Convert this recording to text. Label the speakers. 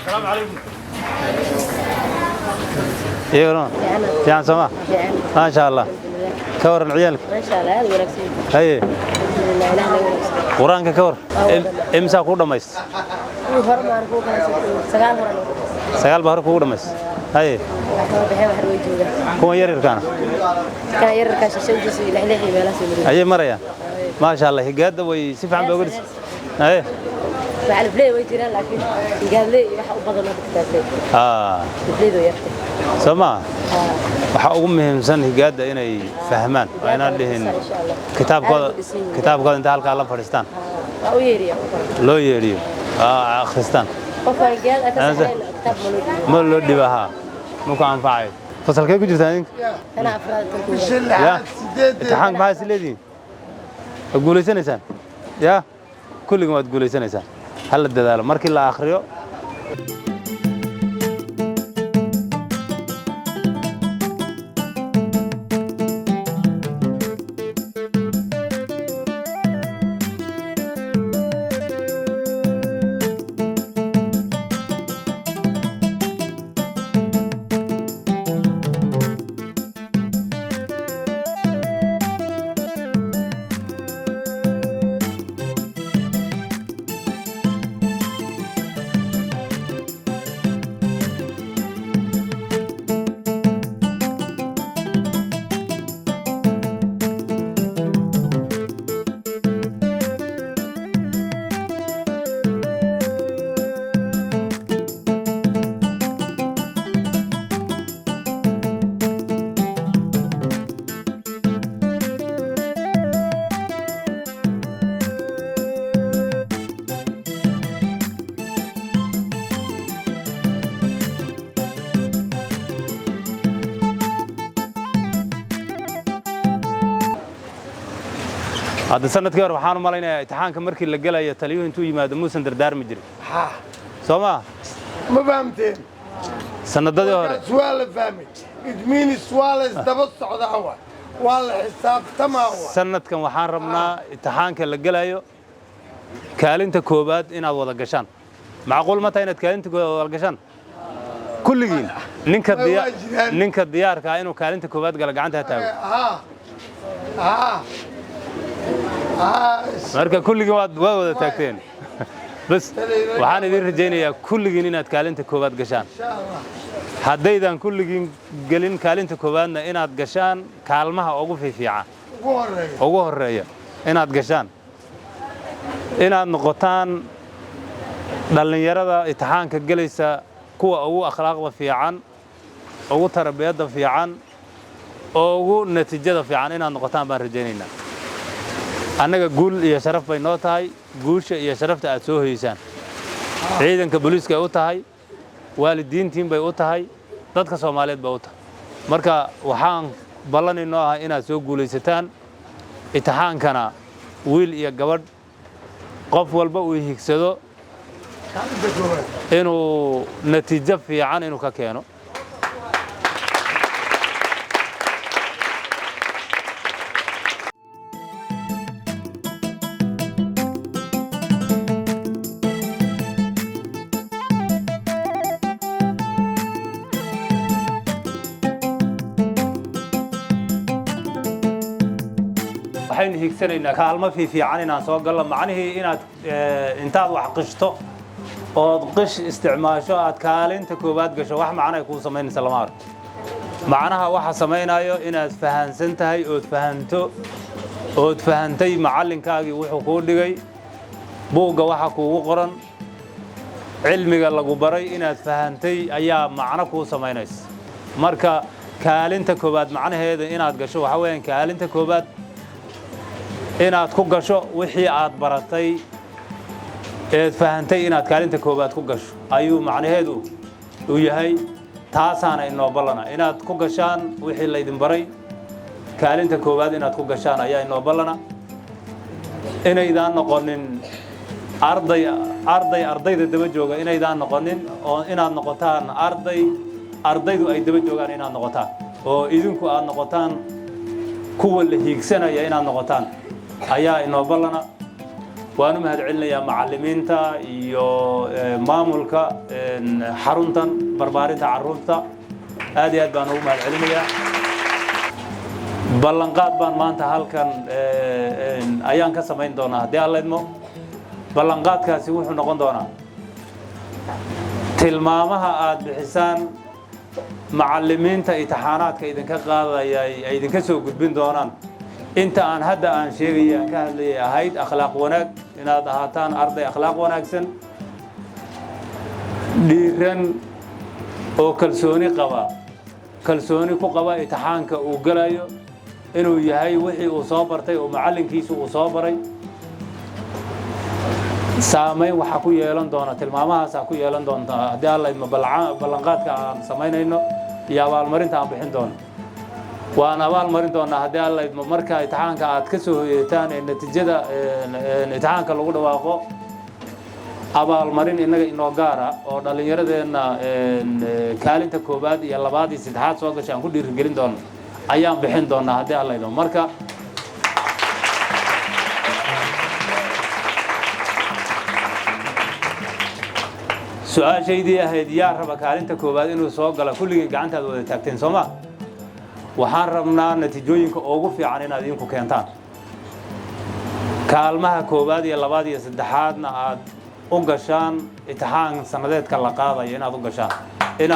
Speaker 1: السلام عليكم.
Speaker 2: يلا يعني سما ما شاء الله كور عيالك
Speaker 3: ما شاء الله هذا ورقسين
Speaker 2: هي
Speaker 3: لا لا لا
Speaker 2: قرانك كور امسا ku dhameys
Speaker 3: hor maar ku sagaal hor
Speaker 2: sagaal bahar ku dhameys hay kuwa yaryarkana
Speaker 3: kana yararka shashadiisa lixlixi meelaha soo
Speaker 2: ay maraya ma sha Allah higaada way si fiican baa ugu hay
Speaker 3: فعل بلاي ويجري لكن قال لي راح أبغى كتاب بلاي ذو يرتي
Speaker 2: سما waxa ugu muhiimsan higaada inay fahmaan ayna dhihin kitaabkooda inta halka la fadhiistaan loo yeeriyo akhristaan
Speaker 3: qofka gaal kitaab
Speaker 2: ma loo dhibaha muka anfacay fasalkay ku jirtaan
Speaker 3: ana afraad
Speaker 2: ya imtixaan baa isleedin guuleysanaysaan ya kulligood waad guuleysanaysaan hal dadaalo markii la akhriyo هذا سنة كبر وحنا مالنا امتحان كمركي اللي جلا يتليه انتو يمادو موسى دردار مجري سما
Speaker 4: ما فهمتين
Speaker 2: سنة ده
Speaker 4: سؤال فهمي ادمين السؤال استبص على هوا والله حساب تمام
Speaker 2: سنة كم وحنا ربنا امتحان كاللي جلا كالنت كوباد إن أول قشان معقول متى إن كالنت والقشان كل جين نينك الديار كائنه كالنت كوباد قال قعنتها تاوي marka kulliga waad wada taagteen bas waxaan idin rajaynayaa kulligiin inaad kaalinta koobaad gashaan haddaydan kulligiin galin kaalinta koobaadna inaad gashaan kaalmaha ugu fiican ugu horeeya inaad gashaan inaad noqotaan dhalinyarada imtixaanka galaysa kuwa ugu akhlaaqda fiican ugu tarbiyada fiican ugu natiijada fiican inaad noqotaan baan rajaynaynaa annaga guul iyo sharaf bay noo tahay guusha iyo sharafta aad soo hoysaan ciidanka booliiska u tahay waalidiintiin bay u tahay dadka Soomaaliyeed bay u tahay marka waxaan ballanino ah inaad soo guuleysataan imtixaankana wiil iyo gabadh qof walba uu higsado inuu natiijo fiican inuu ka keeno waxaynu higsanaynaa kaalmo fiican inaan soo galno macnaheedu inaad intaad wax qishto oo qish isticmaasho aad kaalinta koobaad gasho wax macna ay ku sameynaysaa lama arko macnaha waxa sameynayo inaad fahansan tahay oo fahantay macalinkaagi wuxuu ku dhigay buuga waxa kuugu qoran cilmiga lagu baray inaad fahantay ayaa macna ku sameynaysa marka kaalinta koobaad macnaheedu inaad gasho waxa weeyaan kaalinta koobaad inaad ku gasho wixii aad baratay ee fahantay inaad kaalinta koobaad ku gasho ayuu macnaheedu uu yahay taasaana inoo ballana inaad ku gashaan wixii la idin baray kaalinta koobaad inaad ku gashaan ayaa inoo ballana inaydaan noqonin ardayda daba jooga inaydaan noqonin oo inaad noqotaan ardaydu ay daba joogaan inaad noqotaan oo idinku aad noqotaan kuwa la hiigsanaya inaad noqotaan ayaa inoo ballana وأنا مهد علنا يا معلمين تا يو مامولكا حرونتن بربارين تعرفتا هذه أدبان هو مهد علنا بلنقات بان مانتا هالكن أيان كسمين دونا دي الله يدمو بلنقات كاسي وحو نقون دونا tilmaamaha aad bixisaan macallimiinta imtixaanaadka idinka qaadaya ay idinka soo gudbin doonaan inta aan hadda aan sheegay aan ka hadlayay ahayd akhlaaq wanaag inaad ahaataan arday akhlaaq wanaagsan dhiiran oo kalsooni ku qaba imtixaanka uu galayo inuu yahay wixii uu soo bartay oo macallinkiisu uu soo baray سامي وحكو يلون دونا تلمامها ساكو يلون دونا هدي الله إما بلنقات كان سمينينو يا والمرين تام بحين دونا وأنا والمرين دونا هدي الله إما مركا يتحان كعاد كسو تاني النتيجة يتحان كالوجود واقع أبا المرين إنه جارا أو دلني يرد إن كالين تكوباد يلا بعد يستحات سواء كشان كل يرجعين دونا أيام بحين دونا هدي الله إنه مركا سؤال شيء هي ديار ربك أنت كوباد إنه سوق على كل جعنت هذا تكتين سما وحرمنا نتيجوينك أوقف يعني نادينك كينتان كالمها كوباد يلا بادي يسدحاتنا عاد أوقشان اتحان سندات كاللقاضة ينا أوقشان إن